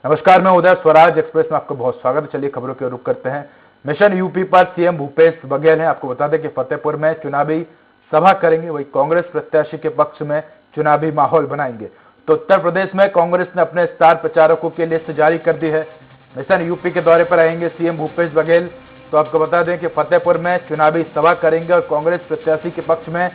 नमस्कार, मैं उदय। स्वराज एक्सप्रेस में आपका बहुत स्वागत है। चलिए खबरों के रुख करते हैं। मिशन यूपी पर सीएम भूपेश बघेल हैं। आपको बता दें कि फतेहपुर में चुनावी सभा करेंगे, वही कांग्रेस प्रत्याशी के पक्ष में चुनावी माहौल बनाएंगे। तो उत्तर प्रदेश में कांग्रेस ने अपने स्टार प्रचारकों की लिस्ट जारी कर दी है। मिशन यूपी के दौरे पर आएंगे सीएम भूपेश बघेल। तो आपको बता दें कि फतेहपुर में चुनावी सभा करेंगे और कांग्रेस प्रत्याशी के पक्ष में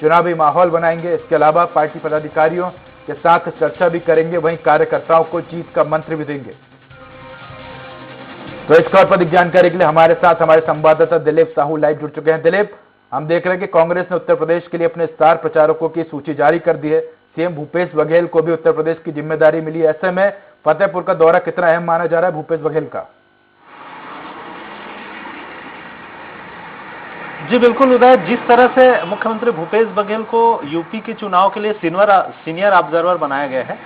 चुनावी माहौल बनाएंगे। इसके अलावा पार्टी पदाधिकारियों के साथ चर्चा भी करेंगे, वहीं कार्यकर्ताओं को जीत का मंत्र भी देंगे। तो इस खबर पर अधिक जानकारी के लिए हमारे साथ हमारे संवाददाता दिलीप साहू लाइव जुड़ चुके हैं। दिलीप, हम देख रहे हैं कि कांग्रेस ने उत्तर प्रदेश के लिए अपने स्टार प्रचारकों की सूची जारी कर दी है। सीएम भूपेश बघेल को भी उत्तर प्रदेश की जिम्मेदारी मिली है। ऐसे में फतेहपुर का दौरा कितना अहम माना जा रहा है भूपेश बघेल का? जी बिल्कुल उदय, जिस तरह से मुख्यमंत्री भूपेश बघेल को यूपी के चुनाव के लिए सीनियर ऑब्जर्वर बनाया गया है,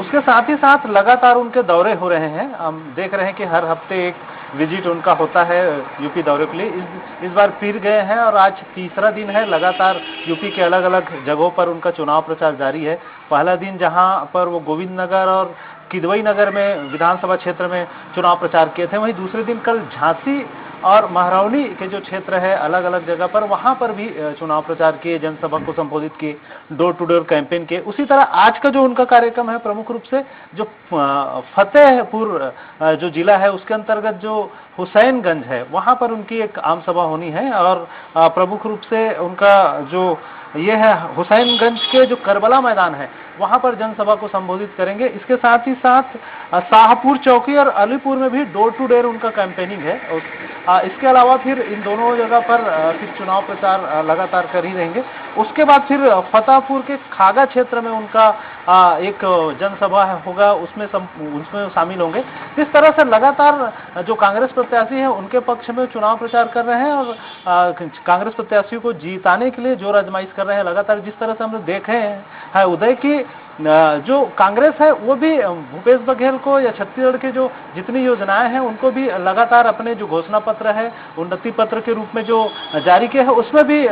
उसके साथ ही साथ लगातार उनके दौरे हो रहे हैं। हम देख रहे हैं कि हर हफ्ते एक विजिट उनका होता है यूपी दौरे के लिए। इस बार फिर गए हैं और आज तीसरा दिन है। लगातार यूपी के अलग अलग जगहों पर उनका चुनाव प्रचार जारी है। पहला दिन जहां पर वो गोविंद नगर और किदवई नगर में विधानसभा क्षेत्र में चुनाव प्रचार किए थे, वहीं दूसरे दिन कल झांसी और महरौनी के जो क्षेत्र है अलग अलग जगह पर, वहां पर भी चुनाव प्रचार किए, जनसभा को संबोधित किए, डोर टू डोर कैंपेन किए। उसी तरह आज का जो उनका कार्यक्रम है, प्रमुख रूप से जो फतेहपुर जो जिला है उसके अंतर्गत जो हुसैनगंज है, वहां पर उनकी एक आम सभा होनी है। और प्रमुख रूप से उनका जो ये है हुसैनगंज के जो करबला मैदान है, वहां पर जनसभा को संबोधित करेंगे। इसके साथ ही साथ शाहपुर चौकी और अलीपुर में भी डोर टू डोर उनका कैंपेनिंग है। इसके अलावा फिर इन दोनों जगह पर फिर चुनाव प्रचार लगातार कर ही रहेंगे। उसके बाद फिर फतेहपुर के खागा क्षेत्र में उनका एक जनसभा होगा, उसमें शामिल होंगे। इस तरह से लगातार जो कांग्रेस प्रत्याशी है उनके पक्ष में चुनाव प्रचार कर रहे हैं और कांग्रेस प्रत्याशी को जीताने के लिए जोर आजमाइश कर रहे हैं। लगातार जिस तरह से हम लोग देखे हैं उदय की जो कांग्रेस है वो भी भूपेश बघेल को या छत्तीसगढ़ के जो जितनी योजनाएं हैं उनको भी लगातार अपने जो घोषणा पत्र है, उन्नति पत्र के रूप में जो जारी किया है, उसमें भी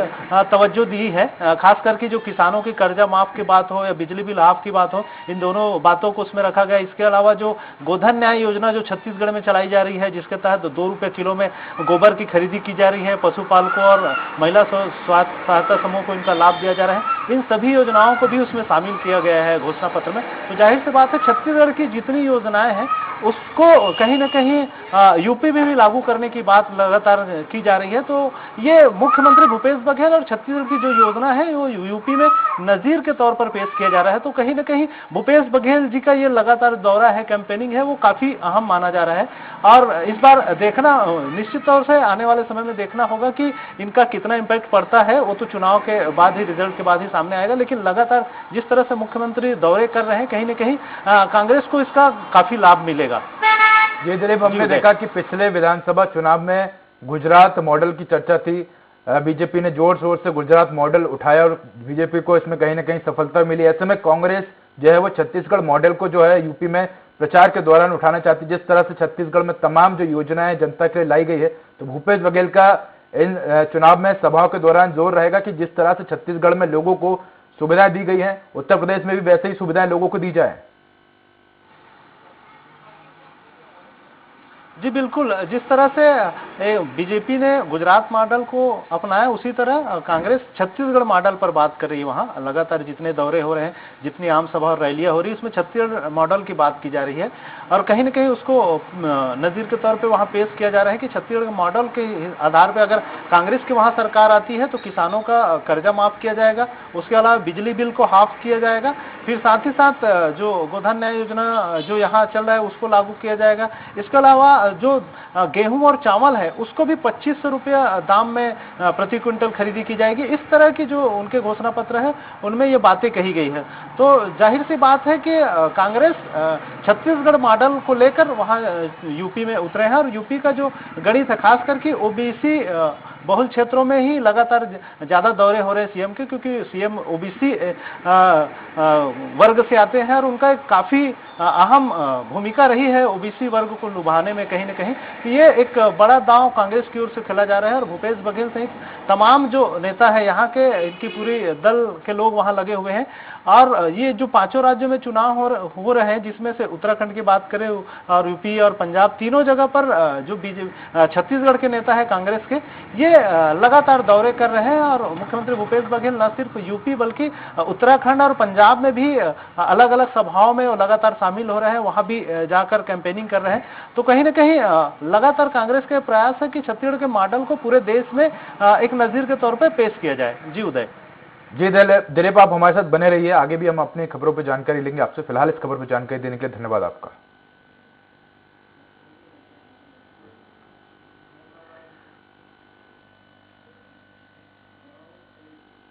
तवज्जो दी है। खास करके जो किसानों की कर्जा माफ की बात हो या बिजली बिल हाफ की बात हो, इन दोनों बातों को उसमें रखा गया। इसके अलावा जो गोधन न्याय योजना जो छत्तीसगढ़ में चलाई जा रही है, जिसके तहत 2 रुपये किलो में गोबर की खरीदी की जा रही है, पशुपालकों और महिला स्वास्थ्य सहायता समूह को इनका लाभ दिया जा रहा है, इन सभी योजनाओं को भी उसमें शामिल किया गया है घोषणा पत्र में। तो जाहिर सी बात है छत्तीसगढ़ की जितनी योजनाएं हैं उसको कहीं ना कहीं यूपी में भी लागू करने की बात लगातार की जा रही है। तो ये मुख्यमंत्री भूपेश बघेल और छत्तीसगढ़ की जो योजना है वो यूपी में नजीर के तौर पर पेश किया जा रहा है। तो कहीं ना कहीं भूपेश बघेल जी का ये लगातार दौरा है, कैंपेनिंग है, वो काफी अहम माना जा रहा है। और इस बार देखना निश्चित तौर से आने वाले समय में देखना होगा कि इनका कितना इम्पैक्ट पड़ता है। वो तो चुनाव के बाद ही, रिजल्ट के बाद ही सामने आएगा। लेकिन लगातार जिस तरह से मुख्यमंत्री दौरे कर रहे हैं, कहीं ना कहीं कांग्रेस को इसका काफी लाभ मिलेगा। ये दिलीप, हमने देखा कि पिछले विधानसभा चुनाव में गुजरात मॉडल की चर्चा थी। बीजेपी ने जोर शोर से गुजरात मॉडल उठाया और बीजेपी को इसमें कहीं ना कहीं सफलता मिली। ऐसे में कांग्रेस जो है वो छत्तीसगढ़ मॉडल को जो है यूपी में प्रचार के दौरान उठाना चाहती है। जिस तरह से छत्तीसगढ़ में तमाम जो योजनाएं जनता के लिए लाई गई है, तो भूपेश बघेल का इन चुनाव में सभाओं के दौरान जोर रहेगा कि जिस तरह से छत्तीसगढ़ में लोगों को सुविधाएं दी गई हैं, उत्तर प्रदेश में भी वैसे ही सुविधाएं लोगों को दी जाए। जी बिल्कुल, जिस तरह से बीजेपी ने गुजरात मॉडल को अपनाया, उसी तरह कांग्रेस छत्तीसगढ़ मॉडल पर बात कर रही है। वहाँ लगातार जितने दौरे हो रहे हैं, जितनी आम सभा और रैलियां हो रही है, उसमें छत्तीसगढ़ मॉडल की बात की जा रही है। और कहीं ना कहीं उसको नज़ीर के तौर पे वहाँ पेश किया जा रहा है कि छत्तीसगढ़ मॉडल के आधार पर अगर कांग्रेस की वहाँ सरकार आती है तो किसानों का कर्जा माफ किया जाएगा, उसके अलावा बिजली बिल को हाफ किया जाएगा, फिर साथ ही साथ जो गोधन न्याय योजना जो यहाँ चल रहा है उसको लागू किया जाएगा। इसके अलावा जो गेहूं और चावल है उसको भी 2500 रुपया दाम में प्रति क्विंटल खरीदी की जाएगी। इस तरह की जो उनके घोषणा पत्र है उनमें ये बातें कही गई है। तो जाहिर सी बात है कि कांग्रेस छत्तीसगढ़ मॉडल को लेकर वहां यूपी में उतरे हैं। और यूपी का जो गणित है, खास करके ओबीसी बहुल क्षेत्रों में ही लगातार ज्यादा दौरे हो रहे हैं सीएम के, क्योंकि सीएम ओबीसी वर्ग से आते हैं और उनका एक काफी अहम भूमिका रही है ओबीसी वर्ग को लुभाने में। कहीं ना कहीं ये एक बड़ा दांव कांग्रेस की ओर से खेला जा रहा है और भूपेश बघेल सहित तमाम जो नेता है यहाँ के, इनकी पूरी दल के लोग वहां लगे हुए हैं। और ये जो पांचों राज्यों में चुनाव हो रहे हैं, जिसमें से उत्तराखंड की बात करें और यूपी और पंजाब, तीनों जगह पर जो बीजेपी छत्तीसगढ़ के नेता है कांग्रेस के, ये लगातार दौरे कर रहे हैं और मुख्यमंत्री भूपेश बघेल न सिर्फ यूपी बल्कि उत्तराखंड और पंजाब में भी अलग अलग सभाओं में लगातार शामिल हो रहे हैं, वहां भी जाकर कैंपेनिंग कर रहे हैं। तो कहीं ना कहीं लगातार कांग्रेस के प्रयास है कि छत्तीसगढ़ के मॉडल को पूरे देश में एक नजीर के तौर पर पेश किया जाए। जी उदय। जी दिलीप, आप हमारे साथ बने रहिए, आगे भी हम अपनी खबरों पर जानकारी लेंगे आपसे। फिलहाल इस खबर पर जानकारी देने के लिए धन्यवाद आपका।